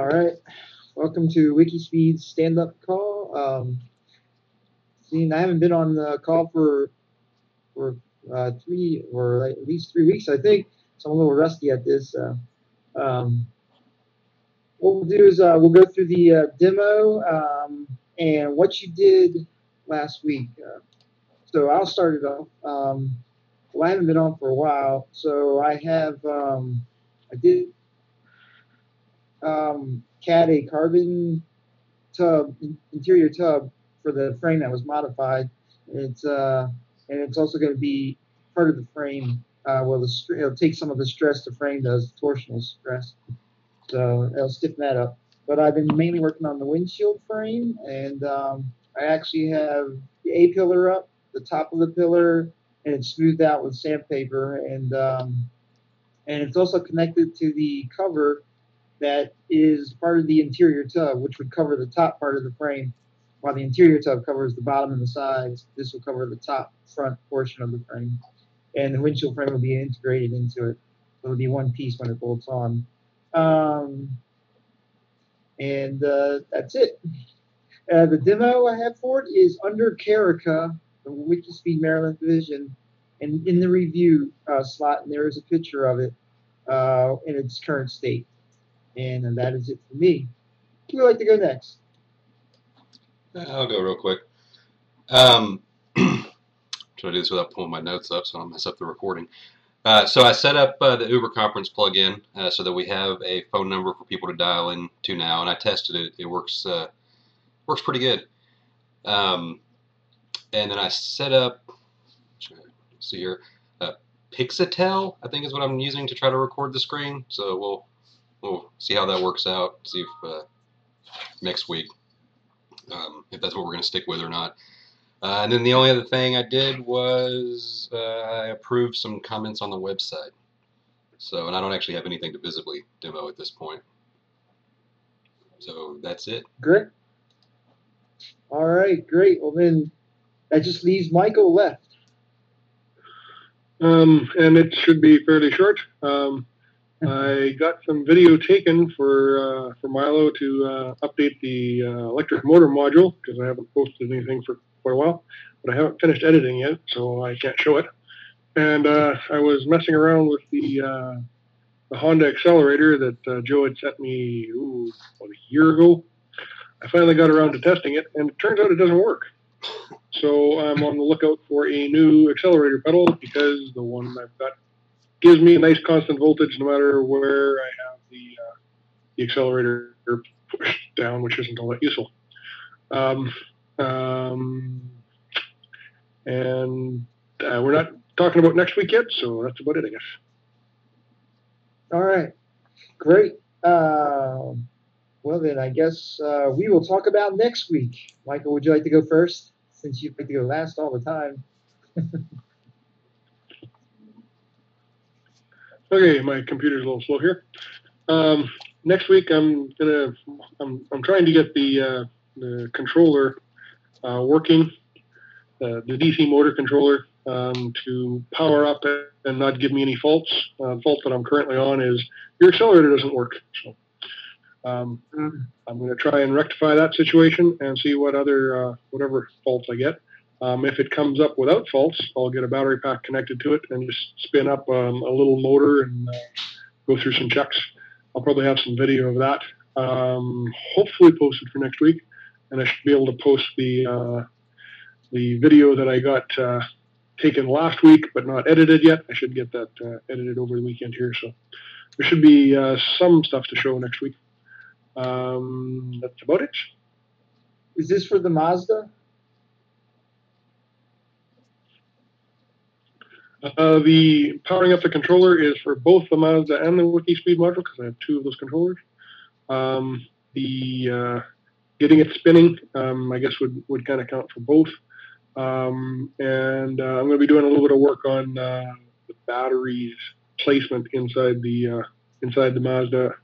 right, welcome to WIKISPEED Stand-Up call. I haven't been on the call for three or like at least 3 weeks, I think. So I'm a little rusty at this. Um, what we'll do is we'll go through the demo and what you did last week. So I'll start it off. Well, I haven't been on for a while, so I did CAD a carbon tub, interior tub for the frame that was modified. It's also going to be part of the frame. It'll take some of the stress the frame does, torsional stress. So it'll stiffen that up. But I've been mainly working on the windshield frame, and I actually have the A pillar up, the top of the pillar, and it's smoothed out with sandpaper, and it's also connected to the cover that is part of the interior tub, which would cover the top part of the frame, while the interior tub covers the bottom and the sides. This will cover the top front portion of the frame, and the windshield frame will be integrated into it. So it'll be one piece when it bolts on. That's it. The demo I have for it is under Carica, the WIKISPEED Maryland division, and in the review slot, and there is a picture of it in its current state. And that is it for me. Who would like to go next? I'll go real quick. Try to do this without pulling my notes up so I don't mess up the recording. So I set up the Uber conference plugin so that we have a phone number for people to dial in to now, and I tested it. It works pretty good. And then I set up, let's see here, Pixatel, I think is what I'm using to try to record the screen. So we'll see how that works out. See if next week if that's what we're going to stick with or not. And then the only other thing I did was I approved some comments on the website. And I don't actually have anything to visibly demo at this point. So that's it. Great. All right, great. Well, then that just leaves Michael left. And it should be fairly short. I got some video taken for Milo to update the electric motor module because I haven't posted anything for quite a while, but I haven't finished editing yet, so I can't show it. And I was messing around with the Honda accelerator that Joe had sent me about a year ago. I finally got around to testing it, and it turns out it doesn't work. So I'm on the lookout for a new accelerator pedal because the one I've got gives me a nice constant voltage no matter where I have the accelerator pushed down, which isn't all that useful. And we're not talking about next week yet, so that's about it, I guess. All right, great. Well, then I guess we will talk about next week. Michael, would you like to go first, since you like to go last all the time? Okay, my computer's a little slow here. Next week, I'm trying to get the controller working, the DC motor controller, to power up and not give me any faults. The fault that I'm currently on is your accelerator doesn't work. So I'm going to try and rectify that situation and see what other whatever faults I get. If it comes up without faults, I'll get a battery pack connected to it and just spin up a little motor and go through some checks. I'll probably have some video of that, hopefully posted for next week, and I should be able to post the video that I got taken last week but not edited yet. I should get that edited over the weekend here, so there should be some stuff to show next week. That's about it. Is this for the Mazda? The powering up the controller is for both the Mazda and the WIKISPEED module because I have two of those controllers. The getting it spinning, I guess, would kind of count for both. And I'm going to be doing a little bit of work on the batteries placement inside the Mazda.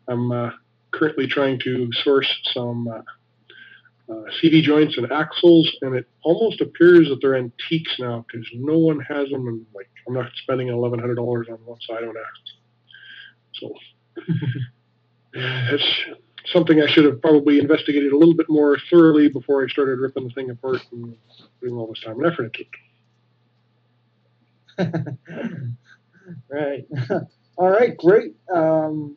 I'm currently trying to source some CV joints and axles, and it almost appears that they're antiques now because no one has them, and I'm not spending $1,100 on one side of an axle. So It's something I should have probably investigated a little bit more thoroughly before I started ripping the thing apart and putting all this time and effort into it. Right. All right, great. Well,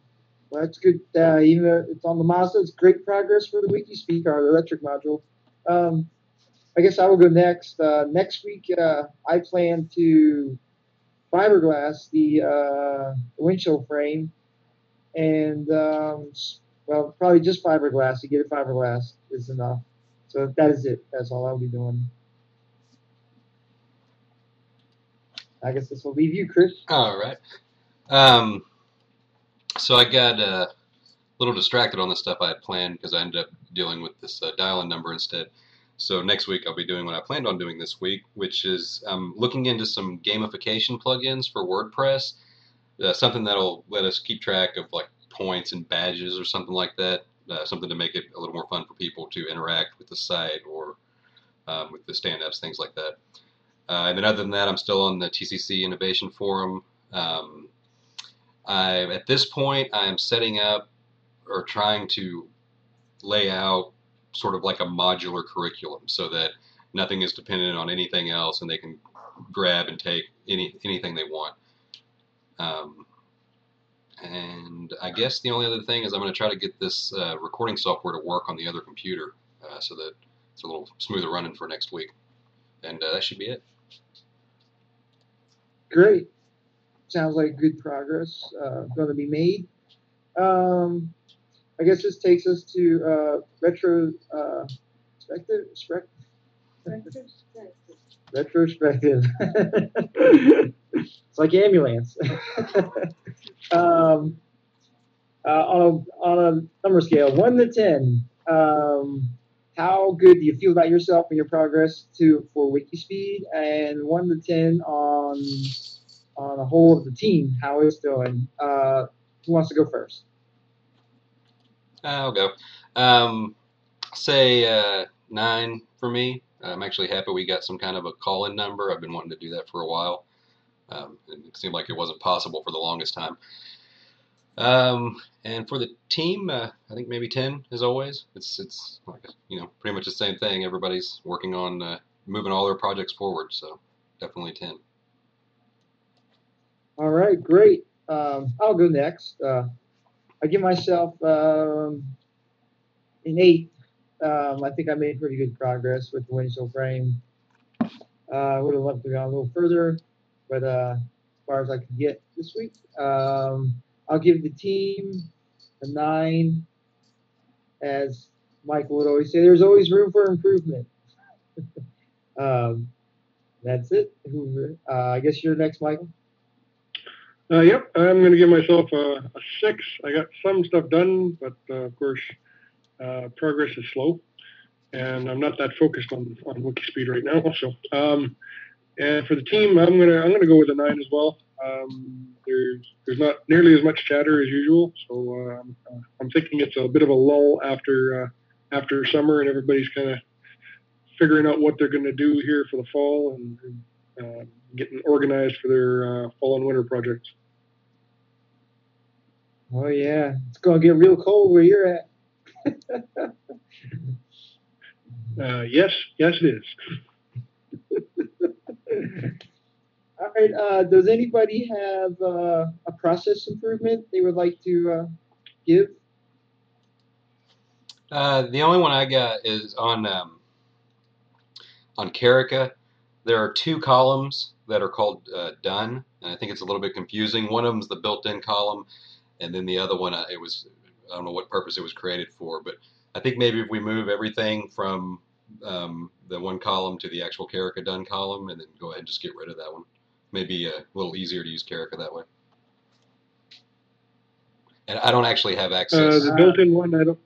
that's good. Even though it's on the Mazda, it's great progress for the WIKISPEED car, the electric module. I guess I will go next. Next week, I plan to fiberglass the windshield frame, and well, probably just fiberglass. To get it fiberglass is enough. So that is it. That's all I'll be doing. I guess this will leave you, Chris. All right. So I got a little distracted on the stuff I had planned because I ended up dealing with this dial-in number instead. So next week I'll be doing what I planned on doing this week, which is looking into some gamification plugins for WordPress, something that'll let us keep track of like points and badges or something like that, something to make it a little more fun for people to interact with the site or with the stand-ups, things like that. And then other than that, I'm still on the TCC Innovation Forum. At this point, I am setting up or trying to lay out sort of like a modular curriculum so that nothing is dependent on anything else and they can grab and take anything they want. And I guess the only other thing is I'm going to try to get this recording software to work on the other computer so that it's a little smoother running for next week. And that should be it. Great. Sounds like good progress going to be made. I guess this takes us to retrospective. Retrospective. It's like ambulance. On a number scale, 1 to 10, how good do you feel about yourself and your progress for WIKISPEED, and 1 to 10 on the whole of the team, how it's doing? Who wants to go first? I'll go. Say 9 for me. I'm actually happy we got some kind of a call-in number. I've been wanting to do that for a while. It seemed like it wasn't possible for the longest time. And for the team, I think maybe 10 as always. It's like, pretty much the same thing. Everybody's working on moving all their projects forward, so definitely 10. All right, great. I'll go next. I give myself an 8. I think I made pretty good progress with the windshield frame. I would have loved to go a little further, but as far as I could get this week. I'll give the team a 9. As Michael would always say, there's always room for improvement. That's it. I guess you're next, Michael. Yep, I'm going to give myself a 6. I got some stuff done, but of course, progress is slow, and I'm not that focused on WIKISPEED right now. So, and for the team, I'm gonna go with a 9 as well. There's not nearly as much chatter as usual, so I'm thinking it's a bit of a lull after summer, and everybody's kind of figuring out what they're going to do here for the fall and getting organized for their fall and winter projects. Oh yeah, it's gonna get real cold where you're at. Yes, it is. All right. Does anybody have a process improvement they would like to give? The only one I got is on Carica. There are 2 columns that are called done, and I think it's a little bit confusing. One of them is the built-in column, and then the other one, I don't know what purpose it was created for, but I think maybe if we move everything from the one column to the actual Carica done column, and then go ahead and just get rid of that one. Maybe a little easier to use Carica that way. And I don't actually have access. The built-in one, I don't.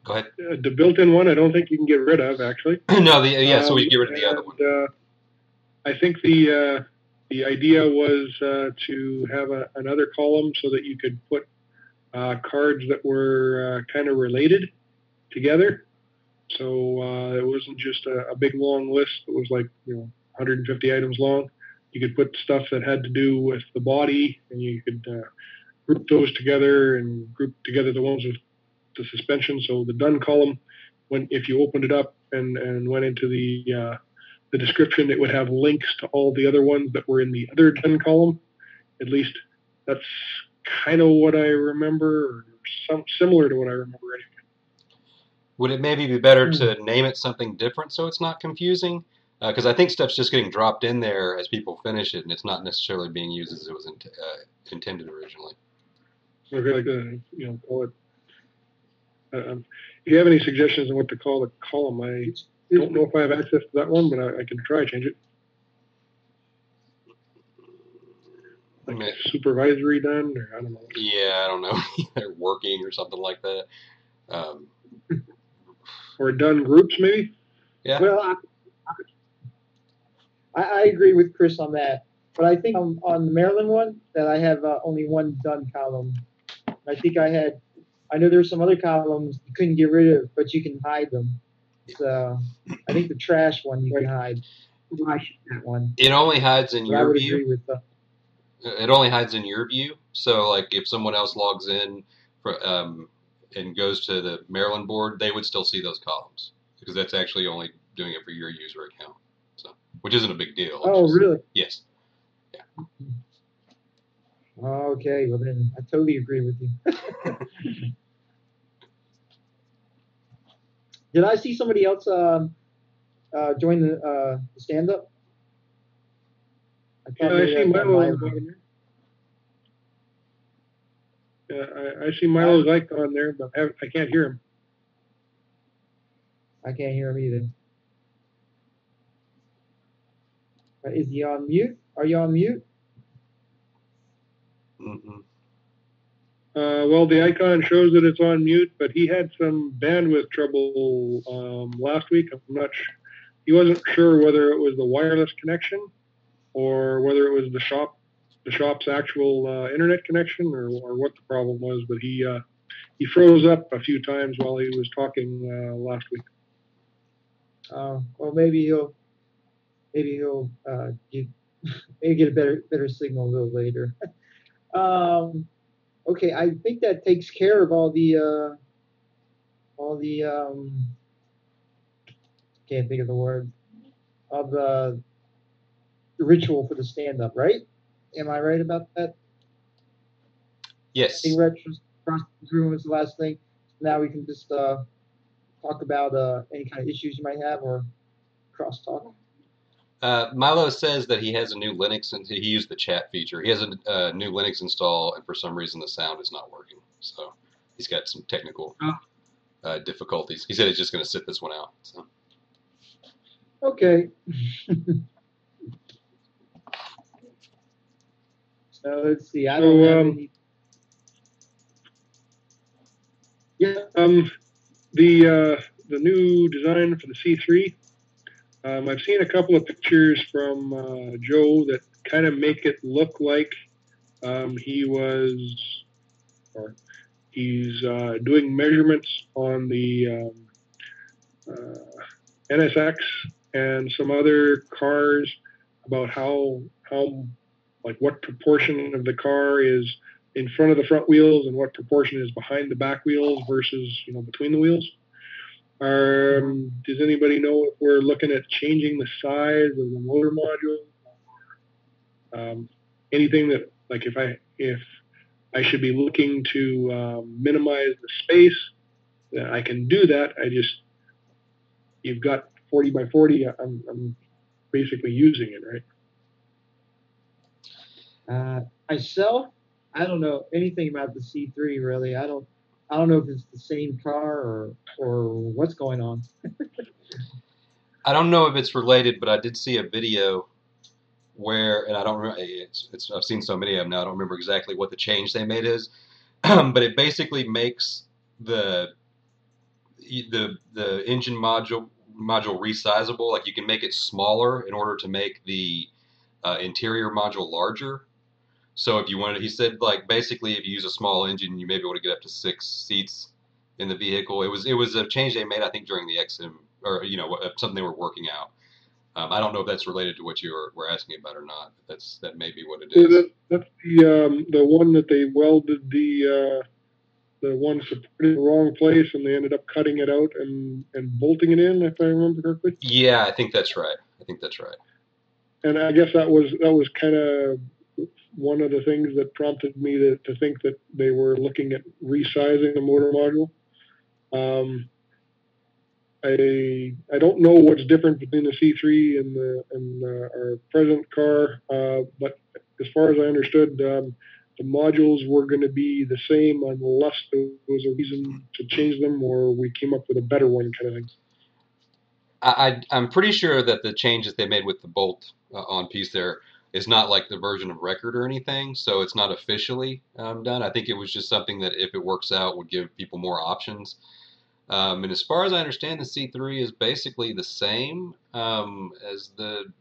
Go ahead. The built-in one, I don't think you can get rid of, actually. No, so we get rid of the other one. I think the idea was to have another column so that you could put cards that were kind of related together. So it wasn't just a big long list that was like 150 items long. You could put stuff that had to do with the body, and you could grouped those together and grouped together the ones with the suspension. So the done column, if you opened it up and went into the description, it would have links to all the other ones that were in the other done column. At least that's kind of what I remember, or similar to what I remember anyway. Would it maybe be better to name it something different so it's not confusing? Because I think stuff's just getting dropped in there as people finish it, and it's not necessarily being used as it was intended originally. Okay, like call it. If you have any suggestions on what to call the column, I don't know if I have access to that one, but I can try change it. Like supervisory done, or I don't know. Yeah, I don't know. They're working or something like that. Or done groups, maybe? Yeah. Well, I agree with Chris on that. But I think on the Maryland one that I have only one done column. I think I know there's some other columns you couldn't get rid of, but you can hide them. So I think the trash one you can hide. That one. It only hides in your view. Agree with It only hides in your view. So, like, if someone else logs in and goes to the Maryland board, they would still see those columns because that's actually only doing it for your user account. So, which isn't a big deal. Really? Yes. Yeah. Okay. Well, then I totally agree with you. Did I see somebody else join the stand-up? I see Milo. Yeah, I see Milo's icon there, but I can't hear him. I can't hear him either. Is he on mute? Are you on mute? Mm-hmm. Well, the icon shows that it's on mute, but he had some bandwidth trouble last week. I'm not sure. He wasn't sure whether it was the wireless connection or whether it was the shop's actual internet connection or what the problem was. But he froze up a few times while he was talking last week. Well, maybe he'll get a better signal a little later. Okay, I think that takes care of all the can't think of the word of the ritual for the stand-up, right? Am I right about that? Yes. I think room was the last thing. Now we can just talk about any kind of issues you might have or cross-talk. Milo says that he has a new Linux, and he used the chat feature. He has a new Linux install, and for some reason the sound is not working. So he's got some technical difficulties. He said he's just going to sit this one out. So. Okay. So let's see. I don't have any. Yeah. The new design for the C3. I've seen a couple of pictures from Joe that kind of make it look like he's doing measurements on the NSX and some other cars about how like what proportion of the car is in front of the front wheels and what proportion is behind the back wheels versus between the wheels. Does anybody know if we're looking at changing the size of the motor module? Anything that, like, if I should be looking to minimize the space, I can do that. You've got 40 by 40. I'm basically using it, right? Myself, I don't know anything about the C3 really. I don't know if it's the same car or what's going on. I don't know if it's related, but I did see a video where, and I don't remember. I've seen so many of them now. I don't remember exactly what the change they made is, but it basically makes the engine module resizable. Like you can make it smaller in order to make the interior module larger. So if you wanted, he said, like basically if you use a small engine, you may be able to get up to 6 seats in the vehicle. It was a change they made, I think, during the XM or something they were working out. I don't know if that's related to what you were asking about or not. But that may be what it So is. that's the one that they welded the one supported in the wrong place, and they ended up cutting it out and bolting it in, if I remember correctly. Yeah, I think that's right. And I guess that was kind of one of the things that prompted me to think that they were looking at resizing the motor module. I don't know what's different between the C3 and our present car, but as far as I understood, the modules were going to be the same unless there was a reason to change them or we came up with a better one, kind of thing. I'm pretty sure that the changes they made with the bolt on piece there is not like the version of record or anything, so it's not officially done. I think it was just something that if it works out would give people more options. And as far as I understand, the C3 is basically the same as the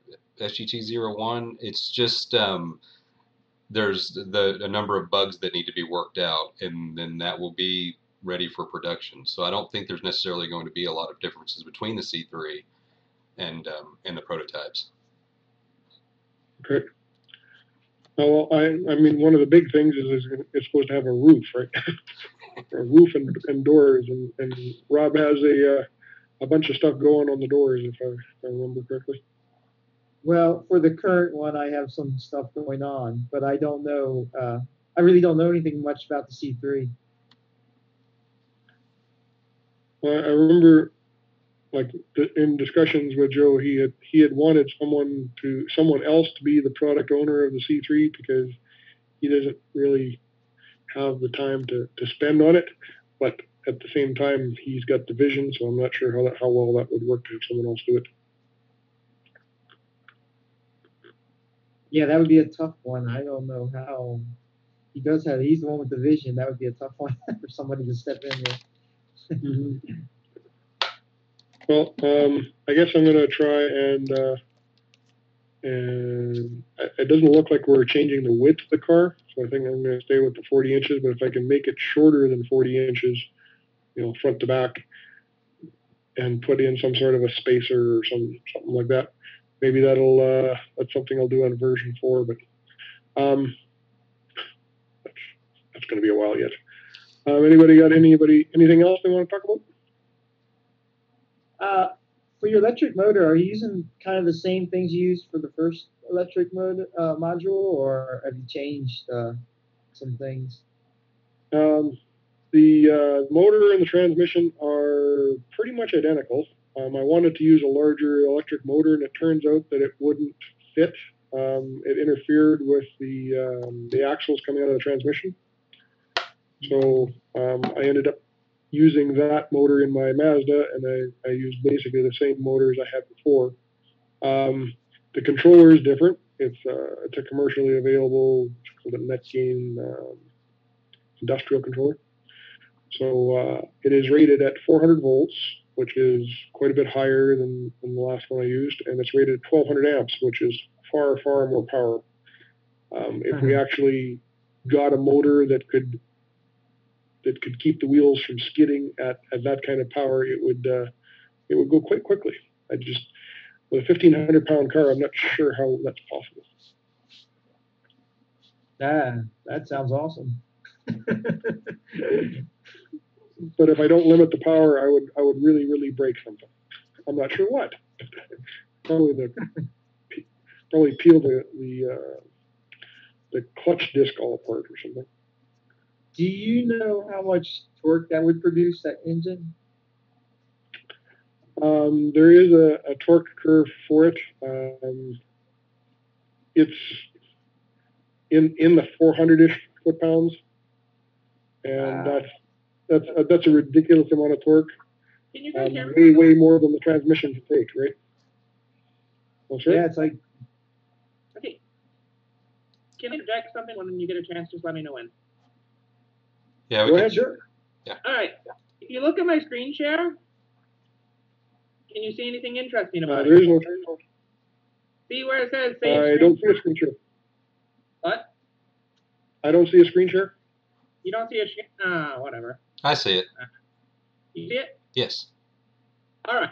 SGT-01. It's just there's a number of bugs that need to be worked out, and then that will be ready for production. So I don't think there's necessarily going to be a lot of differences between the C3 and the prototypes. Okay. Well, I mean, one of the big things is it's supposed to have a roof, right? A roof and doors, and Rob has a bunch of stuff going on the doors, if I remember correctly. Well, for the current one, I have some stuff going on, but I don't know. I really don't know anything much about the C3. Well, I remember, like in discussions with Joe, he had wanted someone else to be the product owner of the C3 because he doesn't really have the time to spend on it, but at the same time he's got the vision, so I'm not sure how well that would work to have someone else do it. Yeah, that would be a tough one. I don't know how. He's the one with the vision. That would be a tough one for somebody to step in there. Mm-hmm. Well, I guess I'm going to try and it doesn't look like we're changing the width of the car, so I think I'm going to stay with the 40 inches, but if I can make it shorter than 40 inches, front to back, and put in some sort of a spacer or something like that, maybe that's something I'll do on version 4, but that's going to be a while yet. Anybody got anything else they want to talk about? For your electric motor, are you using kind of the same things you used for the first electric module, or have you changed some things? The motor and the transmission are pretty much identical. I wanted to use a larger electric motor, and it turns out that it wouldn't fit. It interfered with the axles coming out of the transmission. So I ended up using that motor in my Mazda, and I used basically the same motors I had before. The controller is different. It's a commercially available, it's called a NetGain industrial controller. So it is rated at 400 volts, which is quite a bit higher than the last one I used, and it's rated at 1200 amps, which is far, far more power. If we actually got a motor that could keep the wheels from skidding at that kind of power, it would go quite quickly. With a 1,500-pound car, I'm not sure how that's possible. That sounds awesome. But if I don't limit the power, I would really, really break something. I'm not sure what. Probably peel the clutch disc all apart or something. Do you know how much torque that would produce, that engine? There is a torque curve for it. It's in the 400-ish foot-pounds, and that's a ridiculous amount of torque. Can you guys hear me? Way more than the transmission can take, right? Well, sure. Yeah, it's like. Okay. Can I interject something when you get a chance? Just let me know when. Yeah, go ahead, sure. Yeah. All right. If you look at my screen share, can you see anything interesting about it? There is no. See where it says save I don't see a screen share. What? I don't see a screen share. You don't see a whatever. I see it. You see it? Yes. All right.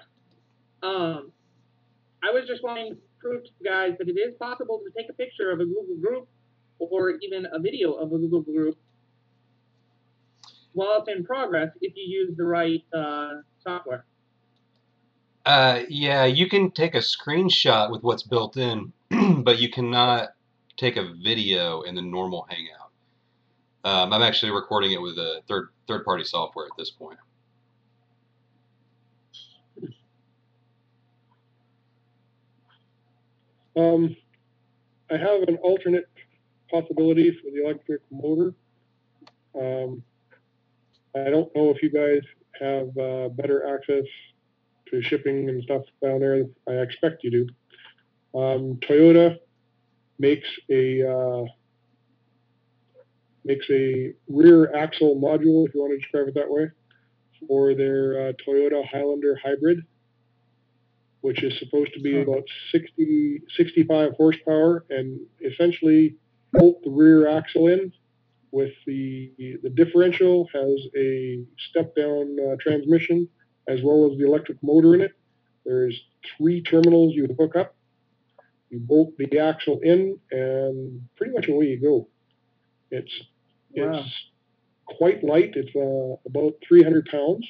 I was just wanting to prove to you guys that it is possible to take a picture of a Google group or even a video of a Google group while it's in progress if you use the right software. Yeah, you can take a screenshot with what's built in, but you cannot take a video in the normal Hangout. I'm actually recording it with a third-party software at this point. I have an alternate possibility for the electric motor. I don't know if you guys have better access to shipping and stuff down there. I expect you do. Toyota makes a rear axle module, if you want to describe it that way, for their Toyota Highlander hybrid, which is supposed to be about 65 horsepower, and essentially bolt the rear axle in with the differential has a step-down transmission as well as the electric motor in it. There's 3 terminals you hook up. You bolt the axle in, and pretty much away you go. It's quite light. It's about 300 pounds.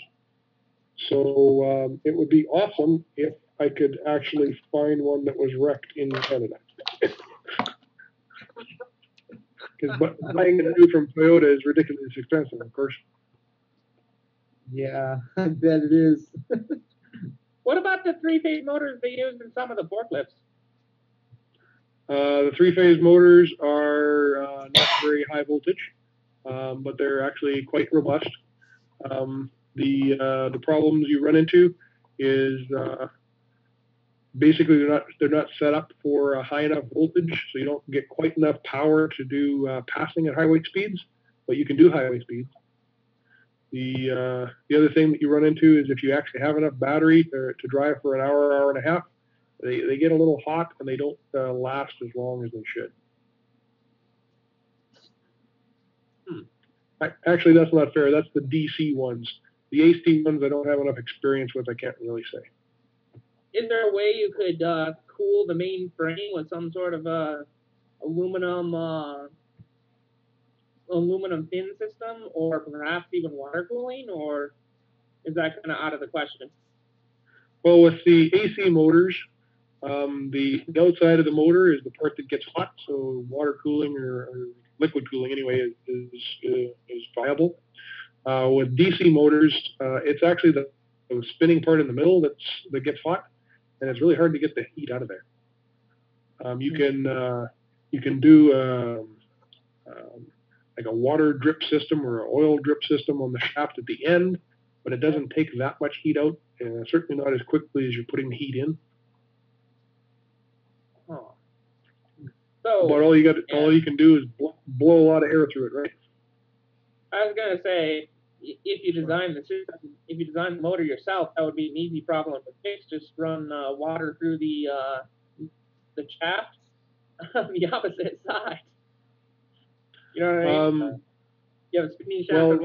So it would be awesome if I could actually find one that was wrecked in Canada. Because buying a new from Toyota is ridiculously expensive, of course. Yeah, I bet it is. What about the 3-phase motors they use in some of the forklifts? The 3-phase motors are not very high voltage, but they're actually quite robust. The problems you run into is basically they're not set up for a high enough voltage, so you don't get quite enough power to do passing at highway speeds, but you can do highway speeds. The other thing that you run into is if you actually have enough battery to drive for an hour and a half, they get a little hot and they don't last as long as they should. Actually, that's not fair. That's the DC ones. The AC ones I don't have enough experience with. I can't really say. Is there a way you could cool the main frame with some sort of aluminum fin system, or perhaps even water cooling, or is that kind of out of the question? Well, with the AC motors, the outside of the motor is the part that gets hot, so water cooling or liquid cooling anyway is viable. With DC motors, it's actually the spinning part in the middle that gets hot, and it's really hard to get the heat out of there. You can do like a water drip system or an oil drip system on the shaft at the end, but it doesn't take that much heat out, and certainly not as quickly as you're putting the heat in. Oh. So, but all you can do is blow a lot of air through it, right? I was gonna say, if you design the motor yourself, that would be an easy problem to fix. Just run water through the shaft on the opposite side. You know what I mean? You have a spinning shaft. Well,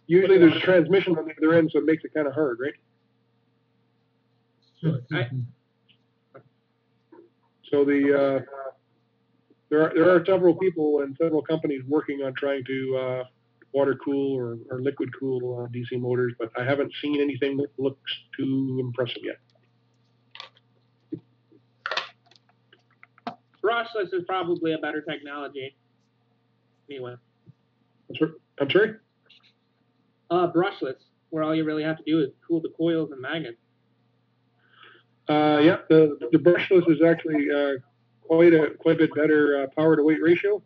usually there's a transmission on the other end, so it makes it kind of hard, right? So there are several people and several companies working on trying to water cool or liquid cool DC motors, but I haven't seen anything that looks too impressive yet. Brushless is probably a better technology. Anyway. I'm sorry? Brushless, where all you really have to do is cool the coils and magnets. Yeah, the brushless is actually quite a bit better power to weight ratio.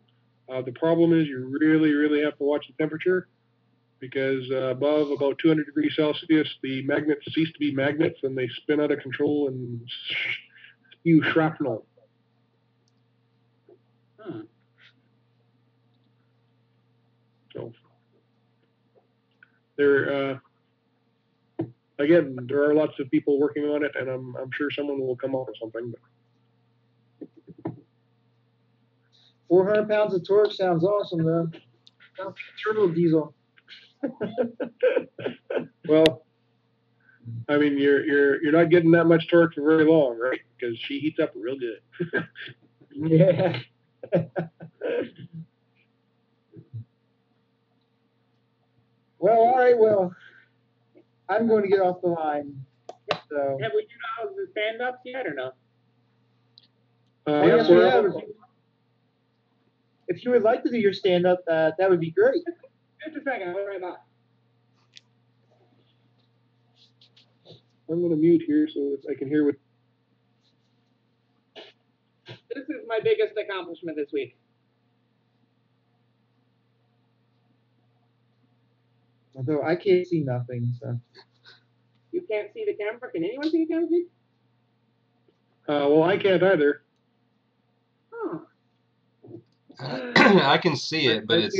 The problem is you really have to watch the temperature, because above about 200 degrees Celsius, the magnets cease to be magnets and they spin out of control and spew shrapnel. So again, there are lots of people working on it, and I'm sure someone will come up with something. But 400 pounds of torque sounds awesome, though. Turbo diesel. Well, I mean, you're not getting that much torque for very long, right? Because she heats up real good. Yeah. Well, all right. Well, I'm going to get off the line. So. Have we done all the stand-ups yet or no? Yes, we have. If you would like to do your stand-up, that would be great. Just a second. I'll be right back. I'm going to mute here so that I can hear what. This is my biggest accomplishment this week. Although I can't see nothing, so. You can't see the camera? Can anyone see the camera? Well, I can't either. Oh. I can see it, but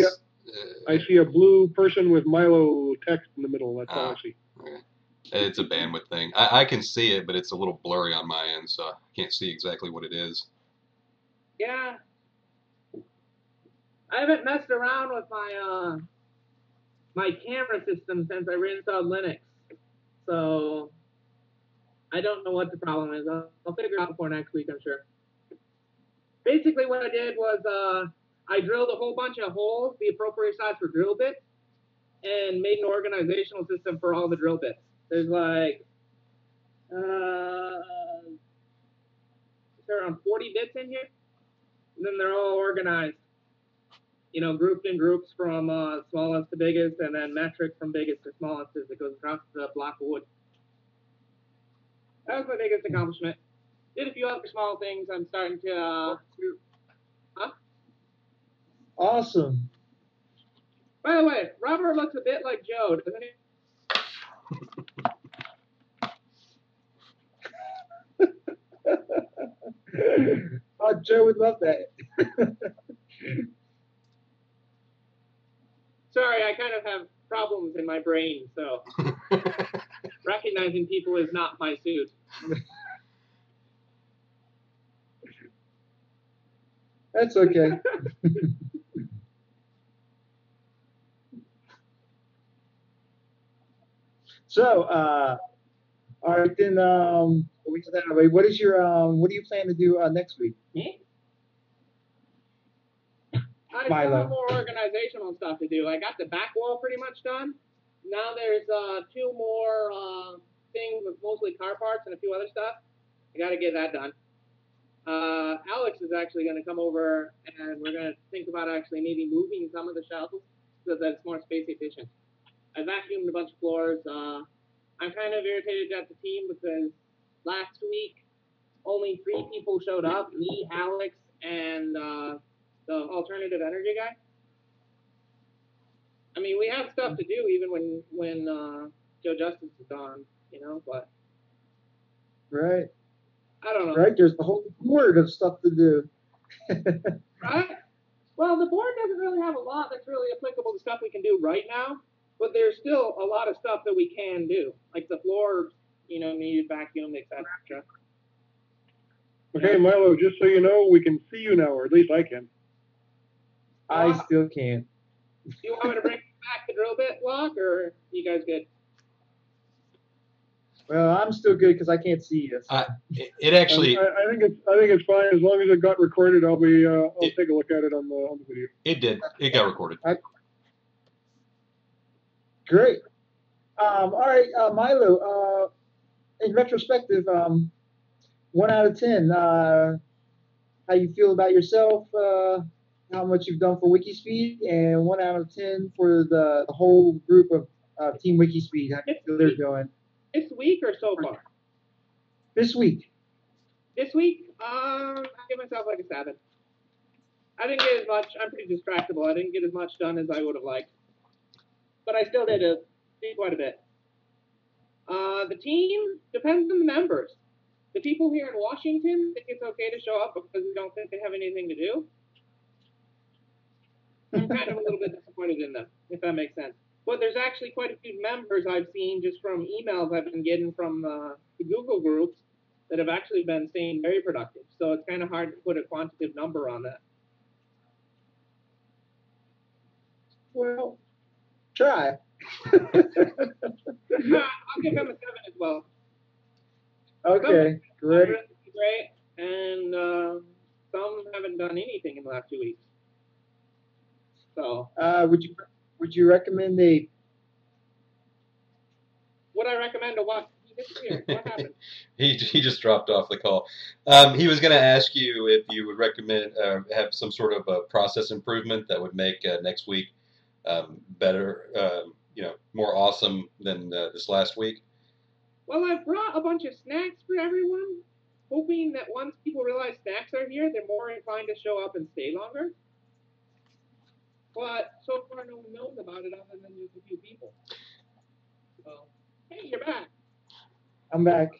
I see a blue person with Milo text in the middle. That's all I see. Okay. It's a bandwidth thing. I can see it, but it's a little blurry on my end, so I can't see exactly what it is. Yeah. I haven't messed around with my my camera system since I reinstalled Linux. So I don't know what the problem is. I'll figure it out before next week, I'm sure. Basically what I did was I drilled a whole bunch of holes, the appropriate size for drill bits, and made an organizational system for all the drill bits. There's like there around 40 bits in here. And then they're all organized, you know, grouped in groups from smallest to biggest, and then metric from biggest to smallest as it goes across the block of wood. That was my biggest accomplishment. Did a few other small things. I'm starting to. Awesome. By the way, Robert looks a bit like Joe, doesn't he? Oh, Joe would love that. Sorry, I kind of have problems in my brain, so recognizing people is not my suit. That's okay. So, all right then. What is your what do you plan to do next week? Me? I still have more organizational stuff to do. I got the back wall pretty much done. Now there's 2 more things with mostly car parts and a few other stuff. I got to get that done. Alex is actually going to come over, and we're going to think about actually maybe moving some of the shelves so that it's more space efficient. I vacuumed a bunch of floors. I'm kind of irritated at the team because last week only 3 people showed up, me, Alex, and the alternative energy guy. I mean, we have stuff to do even when Joe Justice is gone, you know, but. Right. I don't know. Right, there's the whole board of stuff to do. Right? Well, the board doesn't really have a lot that's really applicable to stuff we can do right now, but there's still a lot of stuff that we can do, like the floor, you know, needed vacuum, etc. Okay, Milo, just so you know, we can see you now, or at least I can. I still can't. Do you want me to bring back the drill bit block, or you guys good? Well, I'm still good because I can't see you. So. It actually. I think it's fine as long as it got recorded. I'll take a look at it on the video. It did. It got recorded. Great. All right, Milo. In retrospective, 1 out of 10. How you feel about yourself? How much you've done for WIKISPEED, and 1 out of 10 for the whole group of Team WIKISPEED. How you feel they're doing? This week or so far? This week. This week, I give myself like a 7. I didn't get as much. I'm pretty distractible. I didn't get as much done as I would have liked, but I still did quite a bit. The team depends on the members. The people here in Washington think it's okay to show up because we don't think they have anything to do. I'm kind of a little bit disappointed in them, if that makes sense. But there's actually quite a few members I've seen just from emails I've been getting from the Google groups that have actually been staying very productive. So it's kind of hard to put a quantitative number on that. Well, try. I'll give him a 7 as well. Okay, great. Great, and some haven't done anything in the last 2 weeks. So, would you recommend a? would I recommend a what? He disappeared. What happened? He just dropped off the call. He was going to ask you if you would recommend have some sort of a process improvement that would make next week better, more awesome than this last week. Well, I've brought a bunch of snacks for everyone, hoping that once people realize snacks are here, they're more inclined to show up and stay longer. But so far, no one knows about it other than just a few people. So, hey, you're back. I'm back.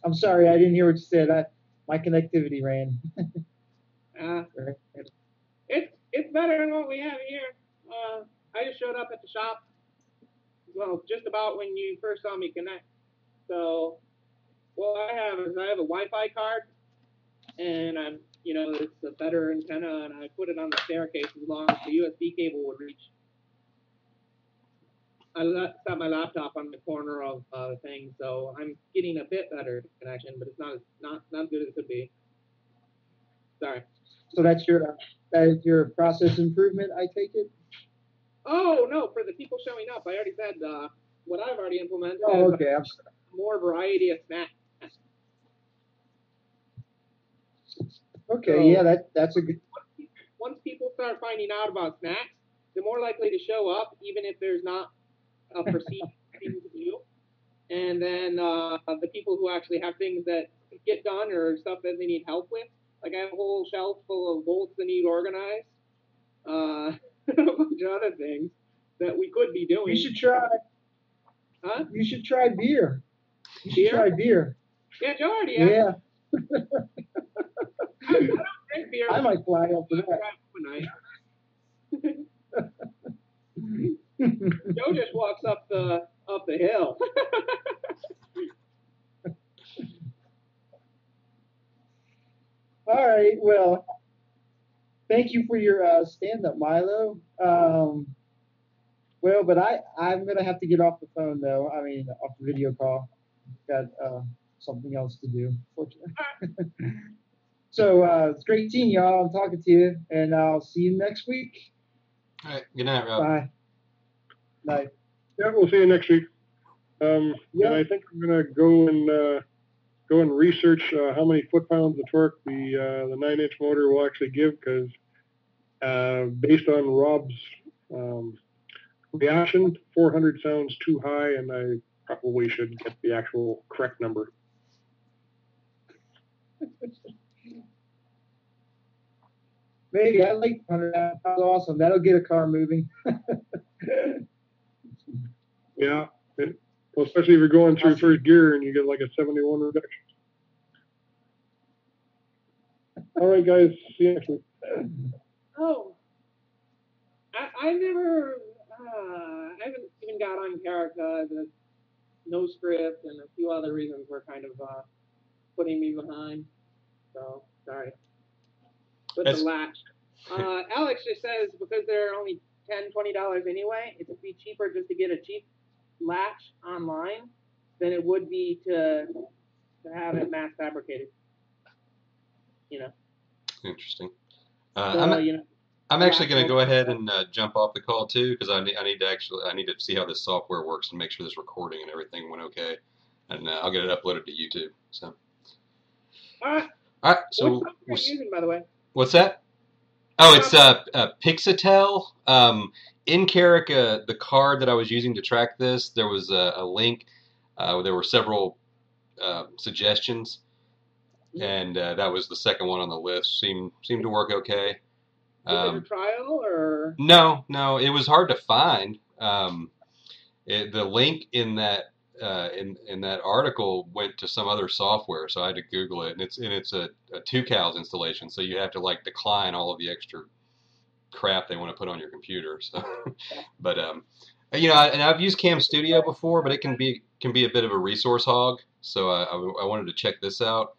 I'm sorry, I didn't hear what you said. My connectivity ran. It's better than what we have here. I just showed up at the shop. Well, just about when you first saw me connect. So, what I have is a Wi-Fi card, and it's a better antenna, and I put it on the staircase as long as the USB cable would reach. I set my laptop on the corner of the thing, so I'm getting a bit better connection, but it's not as good as it could be. Sorry. So that is your process improvement, I take it? Oh no, for the people showing up, I already said what I've already implemented. Oh, okay. More variety of snacks. Okay, so, yeah, that's a good. Once people start finding out about snacks, they're more likely to show up, even if there's not a perceived thing to do. And then the people who actually have things that get done or stuff that they need help with, like I have a whole shelf full of bolts that need organized, a bunch of other things that we could be doing. You should try. Huh? You should try beer. You should try beer. Yeah, Joe already. Yeah. I don't drink beer. I might fly up for that. Joe just walks up the hill. All right. Well, thank you for your stand-up, Milo. Well, but I'm gonna have to get off the phone though. I mean, off the video call. Got something else to do, fortunately. So it's great seeing y'all. I'm talking to you, and I'll see you next week. All right. Good night, Rob. Bye. Night. Yeah, we'll see you next week. And I think I'm gonna go and research how many foot-pounds of torque the 9-inch motor will actually give, because based on Rob's reaction, 400 sounds too high, and I probably should get the actual correct number. Maybe I like 100. That's awesome. That'll get a car moving. Yeah, well, especially if you're going through first gear and you get like a 71 reduction. All right, guys. See you next week. Oh, I haven't even got on Carica. The no script and a few other reasons were kind of putting me behind. So sorry. But the latch. Alex just says because they're only $10-$20 anyway, it would be cheaper just to get a cheap latch online than it would be to have it mass fabricated. Interesting. I'm actually going to go ahead and jump off the call too, because I need to see how this software works and make sure this recording and everything went okay, and I'll get it uploaded to YouTube. So. All right. So what software are you using, by the way? What's that? Oh, it's Pixatel. In Carica, the card that I was using to track this, there was a link. There were several suggestions, and that was the second one on the list. Seemed to work okay. Was it a trial or? No, it was hard to find. The link in that in that article went to some other software, so I had to Google it, and it's a 2CALS installation, so you have to like decline all of the extra crap they want to put on your computer. So, but and I've used Cam Studio before, but it can be a bit of a resource hog. So I wanted to check this out.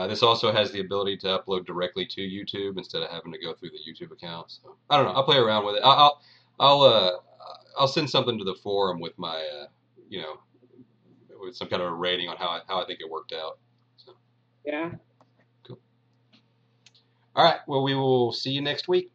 This also has the ability to upload directly to YouTube instead of having to go through the YouTube account. So I don't know. I'll play around with it. I'll send something to the forum with my, with some kind of a rating on how I think it worked out. So, Yeah. cool. All right. Well, we will see you next week.